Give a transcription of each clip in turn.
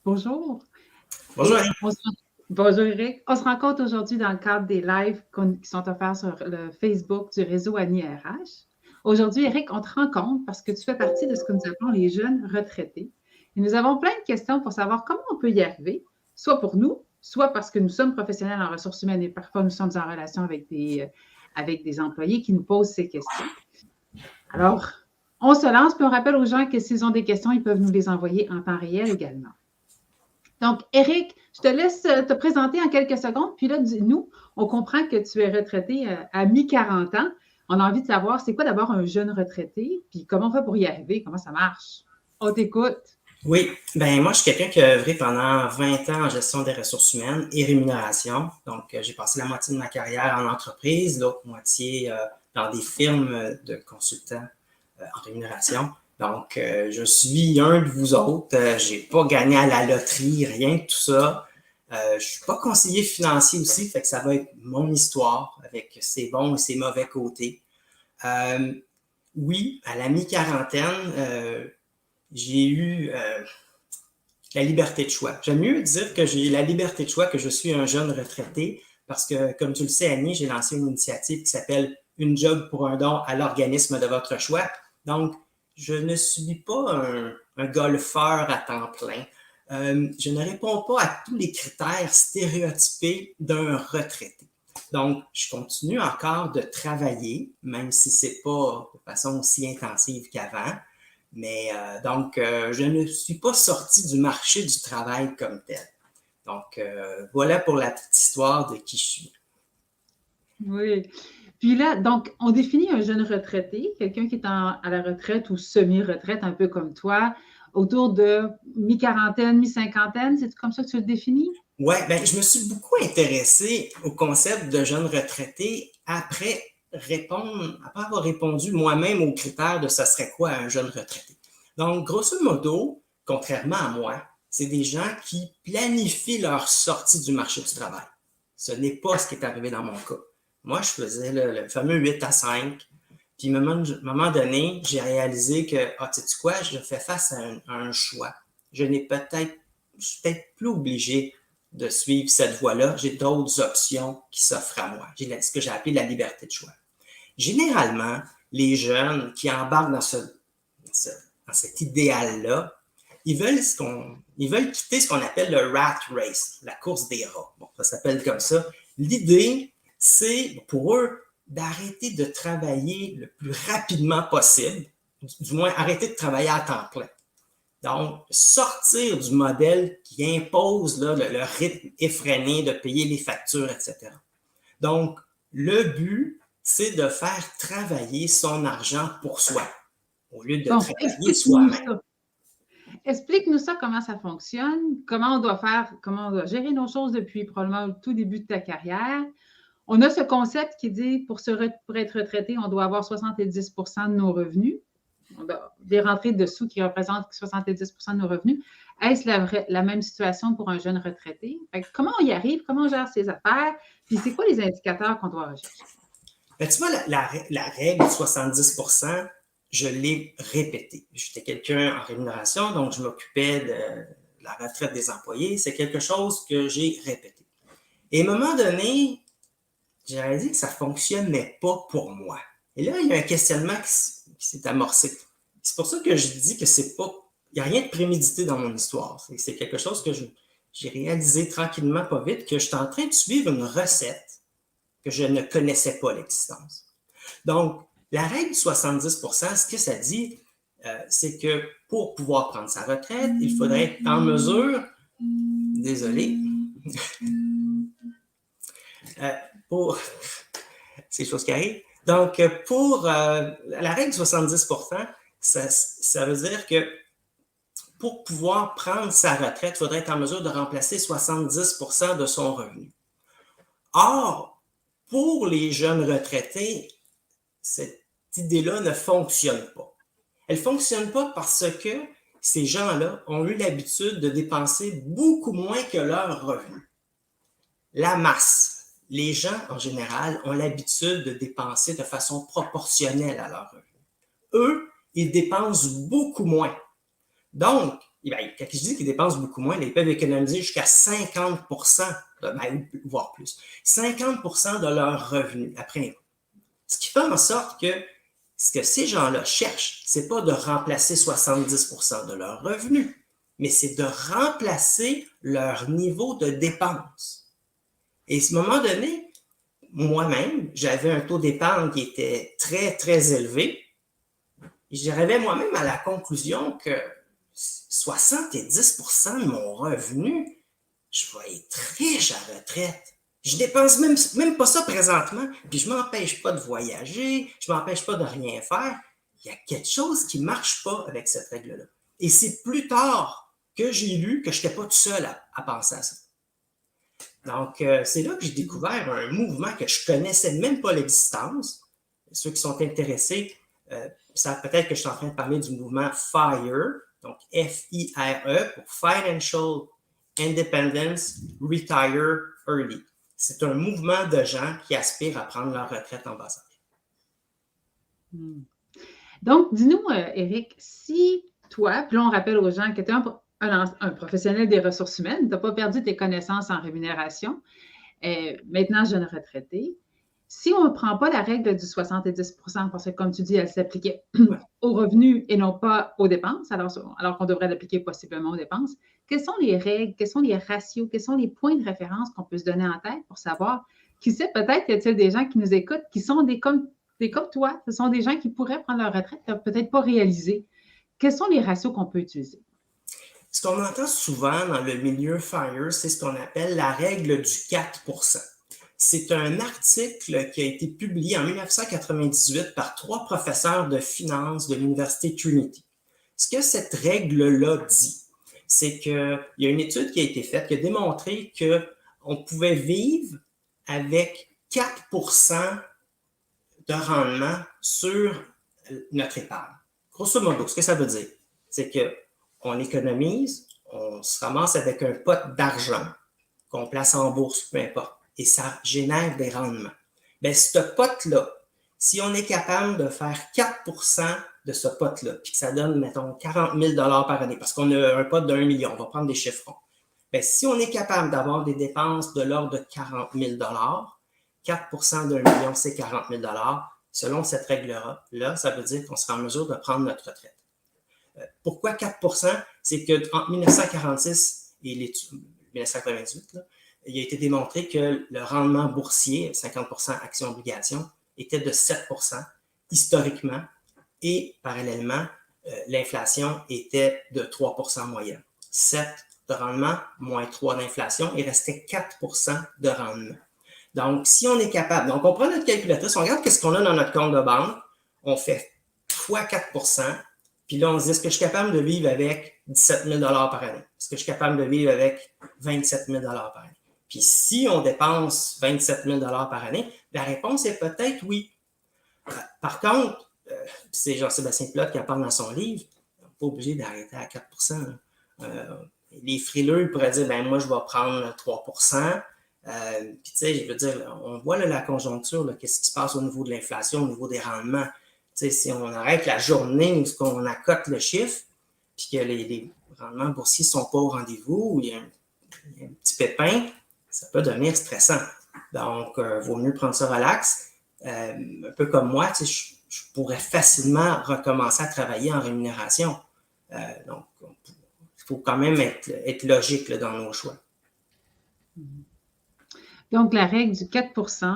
Bonjour. Bonjour, Et Annie. bonjour Eric. On se rencontre aujourd'hui dans le cadre des lives qui sont offerts sur le Facebook du réseau Annie RH. Aujourd'hui, Eric, on te rencontre parce que tu fais partie de ce que nous appelons les jeunes retraités. Et nous avons plein de questions pour savoir comment on peut y arriver, soit pour nous, soit parce que nous sommes professionnels en ressources humaines et parfois nous sommes en relation avec des employés qui nous posent ces questions. Alors, on se lance, puis on rappelle aux gens que s'ils ont des questions, ils peuvent nous les envoyer en temps réel également. Donc, Eric, je te laisse te présenter en quelques secondes. Puis là, nous, on comprend que tu es retraité à mi-40 ans. On a envie de savoir, c'est quoi d'abord un jeune retraité? Puis comment on fait pour y arriver? Comment ça marche? On t'écoute. Oui, ben moi, je suis quelqu'un qui a œuvré pendant 20 ans en gestion des ressources humaines et rémunération. Donc, j'ai passé la moitié de ma carrière en entreprise, l'autre moitié dans des firmes de consultants en rémunération. Donc, je suis un de vous autres. J'ai pas gagné à la loterie, rien de tout ça. Je suis pas conseiller financier aussi, fait que ça va être mon histoire avec ses bons et ses mauvais côtés. Oui, à la mi-quarantaine, j'ai eu la liberté de choix. J'aime mieux dire que j'ai la liberté de choix, que je suis un jeune retraité, parce que, comme tu le sais, Annie, j'ai lancé une initiative qui s'appelle Une job pour un don à l'organisme de votre choix. Donc, je ne suis pas un golfeur à temps plein. Je ne réponds pas à tous les critères stéréotypés d'un retraité. Donc, je continue encore de travailler, même si ce n'est pas de façon aussi intensive qu'avant. Mais je ne suis pas sorti du marché du travail comme tel. Donc, voilà pour la petite histoire de qui je suis. Oui. Puis là, donc, on définit un jeune retraité, quelqu'un qui est à la retraite ou semi-retraite, un peu comme toi, autour de mi-quarantaine, mi-cinquantaine. C'est comme ça que tu le définis? Oui, ben, je me suis beaucoup intéressé au concept de jeune retraité après avoir répondu moi-même aux critères de ça serait quoi un jeune retraité. Donc, grosso modo, contrairement à moi, c'est des gens qui planifient leur sortie du marché du travail. Ce n'est pas ce qui est arrivé dans mon cas. Moi, je faisais le fameux 8 à 5. Puis, à un moment donné, j'ai réalisé que, tu sais quoi, je fais face à un choix. Je suis peut-être plus obligé de suivre cette voie-là. J'ai d'autres options qui s'offrent à moi. J'ai ce que j'ai appelé la liberté de choix. Généralement, les jeunes qui embarquent dans cet idéal-là, ils veulent quitter ce qu'on appelle le rat race, la course des rats. Bon, ça s'appelle comme ça. L'idée, c'est pour eux d'arrêter de travailler le plus rapidement possible, du moins arrêter de travailler à temps plein. Donc, sortir du modèle qui impose là, le rythme effréné de payer les factures, etc. Donc, le but, c'est de faire travailler son argent pour soi, au lieu de Bon, travailler explique-nous soi-même. ça. Explique-nous ça, comment ça fonctionne, comment on doit faire, comment on doit gérer nos choses depuis probablement le tout début de ta carrière. On a ce concept qui dit pour être retraité, on doit avoir 70 de nos revenus. On a des rentrées de sous qui représentent 70 de nos revenus. Est-ce la même situation pour un jeune retraité? Comment on y arrive? Comment on gère ses affaires? Puis c'est quoi les indicateurs qu'on doit rechercher? Ben, tu vois, la règle de 70 je l'ai répétée. J'étais quelqu'un en rémunération, donc je m'occupais de la retraite des employés. C'est quelque chose que j'ai répété. Et à un moment donné, j'ai réalisé que ça ne fonctionnait pas pour moi. Et là, il y a un questionnement qui s'est amorcé. C'est pour ça que je dis que c'est pas. Il n'y a rien de prémédité dans mon histoire. C'est quelque chose que j'ai réalisé tranquillement, pas vite, que je suis en train de suivre une recette que je ne connaissais pas l'existence. Donc, la règle du 70 ce que ça dit, c'est que pour pouvoir prendre sa retraite, il faudrait être en mesure, désolé, pour ces choses qui arrivent. Donc, pour la règle du 70 ça veut dire que pour pouvoir prendre sa retraite, il faudrait être en mesure de remplacer 70 de son revenu. Or, pour les jeunes retraités, cette idée-là ne fonctionne pas. Elle ne fonctionne pas parce que ces gens-là ont eu l'habitude de dépenser beaucoup moins que leurs revenus. La masse, les gens en général ont l'habitude de dépenser de façon proportionnelle à leurs revenus. Eux, ils dépensent beaucoup moins. Donc, quand je dis qu'ils dépensent beaucoup moins, ils peuvent économiser jusqu'à 50%, voire plus, 50% de leurs revenus après impôt. Ce qui fait en sorte que ce que ces gens-là cherchent, ce n'est pas de remplacer 70% de leurs revenus, mais c'est de remplacer leur niveau de dépenses. Et à ce moment donné, moi-même, j'avais un taux d'épargne qui était très, très élevé. J'arrivais moi-même à la conclusion que 70% de mon revenu, je vais être riche à retraite. Je dépense même pas ça présentement, puis je ne m'empêche pas de voyager, je ne m'empêche pas de rien faire. Il y a quelque chose qui ne marche pas avec cette règle-là. Et c'est plus tard que j'ai lu que je n'étais pas tout seul à penser à ça. Donc, c'est là que j'ai découvert un mouvement que je ne connaissais même pas l'existence. Ceux qui sont intéressés savent peut-être que je suis en train de parler du mouvement FIRE, donc F-I-R-E, pour Financial Independence Retire Early. C'est un mouvement de gens qui aspirent à prendre leur retraite en bas âge. Donc, dis-nous, Éric, si toi, puis là, on rappelle aux gens que tu es un professionnel des ressources humaines, tu n'as pas perdu tes connaissances en rémunération, maintenant jeune retraité, si on ne prend pas la règle du 70%, parce que comme tu dis, elle s'appliquait aux revenus et non pas aux dépenses, alors qu'on devrait l'appliquer possiblement aux dépenses, quelles sont les règles, quels sont les ratios, quels sont les points de référence qu'on peut se donner en tête pour savoir, qui sait, peut-être y a-t-il des gens qui nous écoutent qui sont comme toi, ce sont des gens qui pourraient prendre leur retraite, peut-être pas réalisé. Quels sont les ratios qu'on peut utiliser? Ce qu'on entend souvent dans le milieu FIRE, c'est ce qu'on appelle la règle du 4%. C'est un article qui a été publié en 1998 par 3 professeurs de finance de l'Université Trinity. Ce que cette règle-là dit, c'est qu'il y a une étude qui a été faite qui a démontré qu'on pouvait vivre avec 4% de rendement sur notre épargne. Grosso modo, ce que ça veut dire, c'est qu'on économise, on se ramasse avec un pot d'argent qu'on place en bourse, peu importe, et ça génère des rendements. Bien, ce pot-là, si on est capable de faire 4% de ce pot-là, puis que ça donne, mettons, 40 000 par année, parce qu'on a un pot de 1 million, on va prendre des chiffrons. Bien, si on est capable d'avoir des dépenses de l'ordre de 40 000 4% d'1 million, c'est 40 000 selon cette règle-là, ça veut dire qu'on sera en mesure de prendre notre retraite. Pourquoi 4%? C'est qu'entre 1946 et 1998, là, il a été démontré que le rendement boursier, 50% actions-obligations, était de 7% historiquement et parallèlement, l'inflation était de 3% en moyenne. 7 de rendement, moins 3 d'inflation, il restait 4% de rendement. Donc, si on est capable, donc on prend notre calculatrice, on regarde qu'est-ce qu'on a dans notre compte de banque, on fait fois 4%, puis là, on se dit, est-ce que je suis capable de vivre avec 17 000 par année? Est-ce que je suis capable de vivre avec 27 000 par année? Puis si on dépense 27 000 par année, la réponse est peut-être oui. Par contre, c'est Jean-Sébastien Pilote qui en parle dans son livre, on n'est pas obligé d'arrêter à 4%. Les frileux, ils pourraient dire, ben moi, je vais prendre 3%. Puis tu sais, je veux dire, on voit là, la conjoncture, là, qu'est-ce qui se passe au niveau de l'inflation, au niveau des rendements. Tu sais, si on arrête la journée où on accote le chiffre, puis que les rendements boursiers ne sont pas au rendez-vous, ou il y a un petit pépin, ça peut devenir stressant. Donc, il vaut mieux prendre ça relax. Un peu comme moi, tu sais, je pourrais facilement recommencer à travailler en rémunération. Donc, il faut quand même être logique là, dans nos choix. Donc, la règle du 4%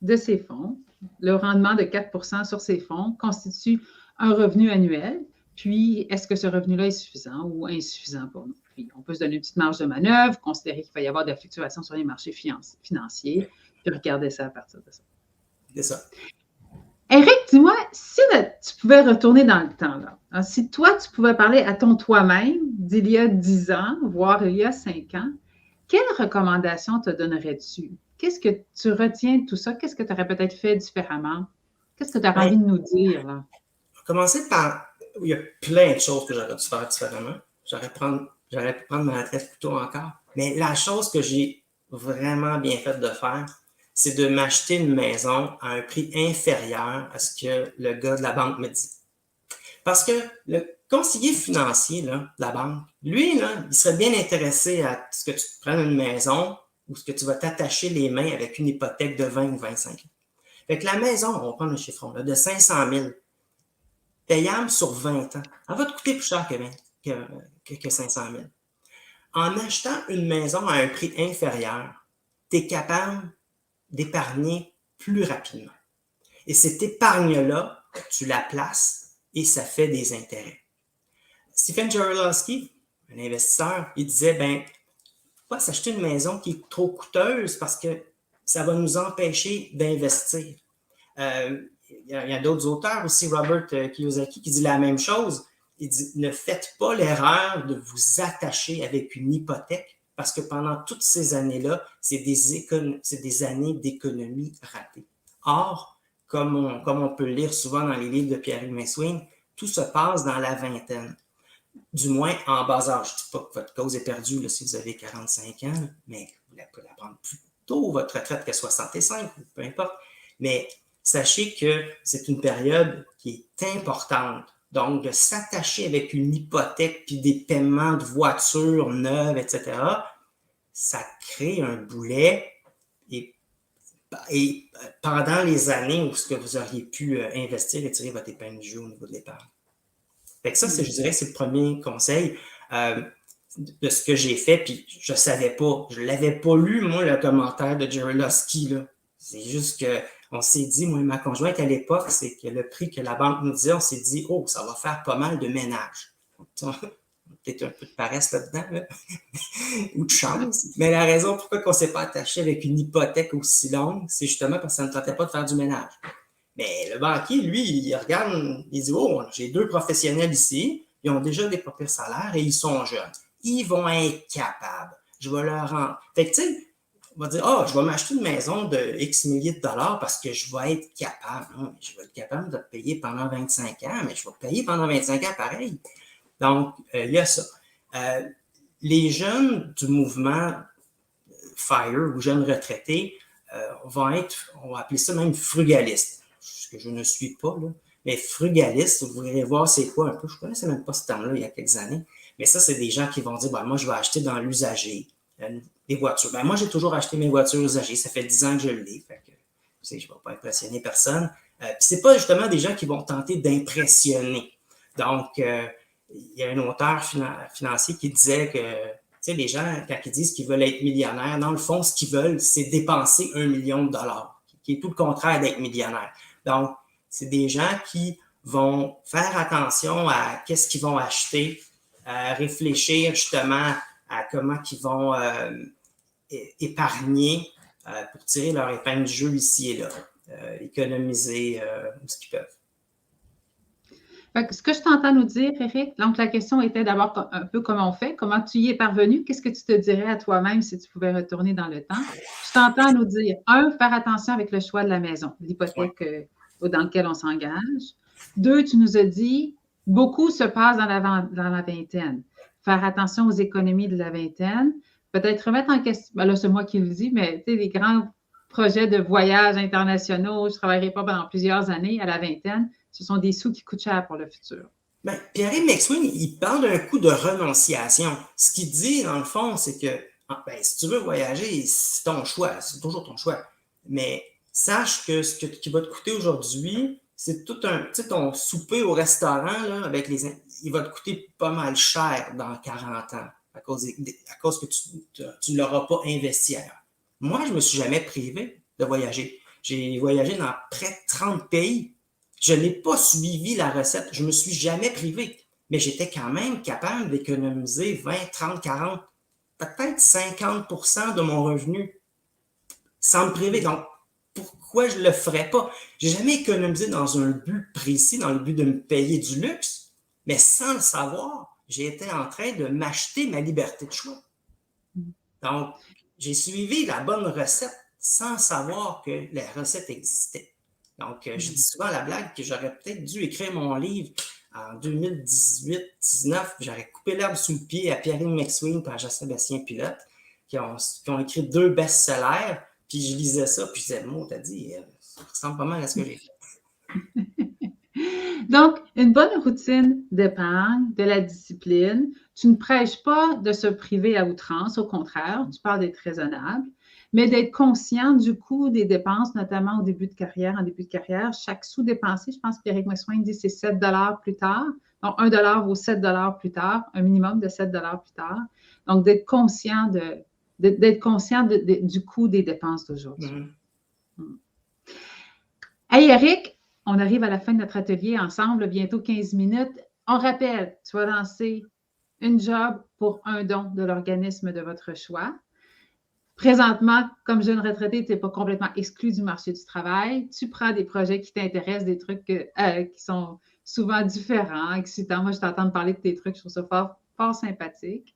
de ces fonds, le rendement de 4% sur ces fonds constitue un revenu annuel. Puis, est-ce que ce revenu-là est suffisant ou insuffisant pour nous? Puis, on peut se donner une petite marge de manœuvre, considérer qu'il va y avoir de la fluctuation sur les marchés financiers, puis regarder ça à partir de ça. C'est ça. Éric, dis-moi, si tu pouvais retourner dans le temps, là, si toi, tu pouvais parler à ton toi-même d'il y a 10 ans, voire il y a 5 ans, quelles recommandations te donnerais-tu? Qu'est-ce que tu retiens de tout ça? Qu'est-ce que tu aurais peut-être fait différemment? Qu'est-ce que tu aurais envie de nous dire, là? On va commencer par... Il y a plein de choses que j'aurais dû faire différemment. J'aurais pu prendre ma retraite plus tôt encore. Mais la chose que j'ai vraiment bien faite de faire, c'est de m'acheter une maison à un prix inférieur à ce que le gars de la banque me dit. Parce que conseiller financier là, de la banque, lui, là, il serait bien intéressé à ce que tu prennes une maison ou ce que tu vas t'attacher les mains avec une hypothèque de 20 ou 25 ans. Fait que la maison, on va prendre le chiffron, là, de 500 000, payable sur 20 ans, elle va te coûter plus cher que 500 000. En achetant une maison à un prix inférieur, tu es capable d'épargner plus rapidement. Et cette épargne-là, tu la places et ça fait des intérêts. Stephen Jarolowski, un investisseur, il disait, ben, pas s'acheter une maison qui est trop coûteuse parce que ça va nous empêcher d'investir. Il y a d'autres auteurs aussi, Robert Kiyosaki, qui dit la même chose. Il dit, ne faites pas l'erreur de vous attacher avec une hypothèque parce que pendant toutes ces années-là, c'est des années d'économie ratée. Or, comme on peut le lire souvent dans les livres de Pierre McSween, tout se passe dans la vingtaine. Du moins en bas âge. Je ne dis pas que votre cause est perdue là, si vous avez 45 ans, mais vous pouvez la prendre plus tôt, votre retraite, que 65, peu importe. Mais sachez que c'est une période qui est importante. Donc, de s'attacher avec une hypothèque puis des paiements de voitures neuves, etc., ça crée un boulet et pendant les années où vous auriez pu investir et tirer votre épingle du jeu au niveau de l'épargne. Fait que ça, je dirais, c'est le premier conseil de ce que j'ai fait, puis je savais pas, je l'avais pas lu, moi, le commentaire de Jarolowski, là. C'est juste qu'on s'est dit, moi et ma conjointe à l'époque, c'est que le prix que la banque nous disait, on s'est dit, oh, ça va faire pas mal de ménage. Peut-être un peu de paresse là-dedans, là. Ou de chance. Mais la raison pourquoi on ne s'est pas attaché avec une hypothèque aussi longue, c'est justement parce que ça ne tentait pas de faire du ménage. Mais le banquier, lui, il regarde, il dit, oh, j'ai 2 professionnels ici, ils ont déjà des propres salaires et ils sont jeunes. Ils vont être capables. Je vais leur rendre. Fait que, tu sais, on va dire, oh, je vais m'acheter une maison de X milliers de dollars parce que je vais être capable. Non, je vais être capable de te payer pendant 25 ans, mais je vais te payer pendant 25 ans pareil. Donc, il y a ça. Les jeunes du mouvement FIRE ou jeunes retraités on va appeler ça même frugaliste, ce que je ne suis pas, là, mais frugaliste, vous voudrez voir c'est quoi un peu, je ne connaissais même pas ce terme-là il y a quelques années, mais ça, c'est des gens qui vont dire, ben, moi, je vais acheter dans l'usager des voitures. Ben, moi, j'ai toujours acheté mes voitures usagées, ça fait 10 ans que je l'ai, fait que, je ne vais pas impressionner personne. Puis c'est pas justement des gens qui vont tenter d'impressionner. Donc, il y a un auteur financier qui disait que tu sais, les gens, quand ils disent qu'ils veulent être millionnaires, dans le fond, ce qu'ils veulent, c'est dépenser 1 million de dollars, qui est tout le contraire d'être millionnaire. Donc, c'est des gens qui vont faire attention à qu'est-ce qu'ils vont acheter, à réfléchir justement à comment ils vont épargner pour tirer leur épingle du jeu ici et là, économiser ce qu'ils peuvent. Fait que ce que je t'entends nous dire, Eric, donc la question était d'abord un peu comment on fait, comment tu y es parvenu, qu'est-ce que tu te dirais à toi-même si tu pouvais retourner dans le temps? Je t'entends nous dire, faire attention avec le choix de la maison, l'hypothèque dans laquelle on s'engage. 2, tu nous as dit, beaucoup se passe dans la vingtaine. Faire attention aux économies de la vingtaine. Peut-être remettre en question, ben là, c'est moi qui le dis, mais tu sais, les grands projets de voyages internationaux, je ne travaillerai pas pendant plusieurs années à la vingtaine. Ce sont des sous qui coûtent cher pour le futur. Ben, Pierre McSween, il parle d'un coup de renonciation. Ce qu'il dit, dans le fond, c'est que ben, si tu veux voyager, c'est ton choix, c'est toujours ton choix. Mais sache que ce qui va te coûter aujourd'hui, c'est tout ton souper au restaurant, là, il va te coûter pas mal cher dans 40 ans à cause que tu ne l'auras pas investi ailleurs. Moi, je ne me suis jamais privé de voyager. J'ai voyagé dans près de 30 pays. Je n'ai pas suivi la recette. Je ne me suis jamais privé. Mais j'étais quand même capable d'économiser 20, 30, 40, peut-être 50% de mon revenu sans me priver. Donc, pourquoi je ne le ferais pas? Je n'ai jamais économisé dans un but précis, dans le but de me payer du luxe, mais sans le savoir, j'étais en train de m'acheter ma liberté de choix. Donc, j'ai suivi la bonne recette sans savoir que la recette existait. Donc, je dis souvent à la blague que j'aurais peut-être dû écrire mon livre en 2018-19. J'aurais coupé l'herbe sous le pied à Pierre McSween et à Jean-Sébastien Pilote, qui ont écrit 2 best-sellers. Puis je lisais ça, puis je disais, t'as dit, ça ressemble pas mal à ce que j'ai fait. Donc, une bonne routine d'épargne, de la discipline. Tu ne prêches pas de se priver à outrance, au contraire, tu parles d'être raisonnable, mais d'être conscient du coût des dépenses, notamment au début de carrière. En début de carrière, chaque sous dépensé, je pense qu'Éric Messouin dit c'est 7 plus tard. Donc, 1 vaut 7 plus tard, un minimum de 7 plus tard. Donc, d'être conscient du coût des dépenses d'aujourd'hui. Hey Eric, on arrive à la fin de notre atelier ensemble, bientôt 15 minutes. On rappelle, tu vas lancer une job pour un don de l'organisme de votre choix. Présentement, comme jeune retraité, tu n'es pas complètement exclu du marché du travail. Tu prends des projets qui t'intéressent, des trucs qui sont souvent différents, excitants. Moi, je t'entends me parler de tes trucs, je trouve ça fort, fort sympathique.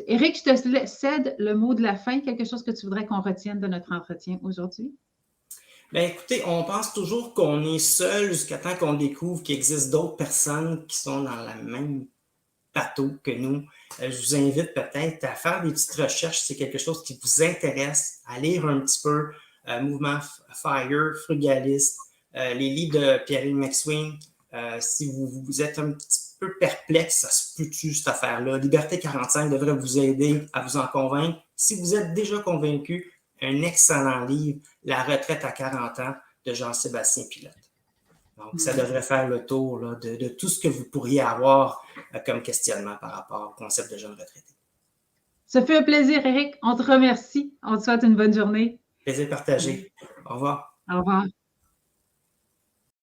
Eric, je te cède le mot de la fin, quelque chose que tu voudrais qu'on retienne de notre entretien aujourd'hui? Bien, écoutez, on pense toujours qu'on est seul jusqu'à temps qu'on découvre qu'il existe d'autres personnes qui sont dans le même bateau que nous. Je vous invite peut-être à faire des petites recherches si c'est quelque chose qui vous intéresse, à lire un petit peu Mouvement FIRE, Frugaliste, les livres de Pierre McSween. Si vous êtes un petit peu perplexe, ça se peut-tu cette affaire-là? Liberté 45 devrait vous aider à vous en convaincre. Si vous êtes déjà convaincu, un excellent livre, La retraite à 40 ans de Jean-Sébastien Pilote. Donc, ça devrait faire le tour là, de tout ce que vous pourriez avoir comme questionnement par rapport au concept de jeune retraité. Ça fait un plaisir, Eric. On te remercie. On te souhaite une bonne journée. Plaisir partagé. Au revoir. Au revoir.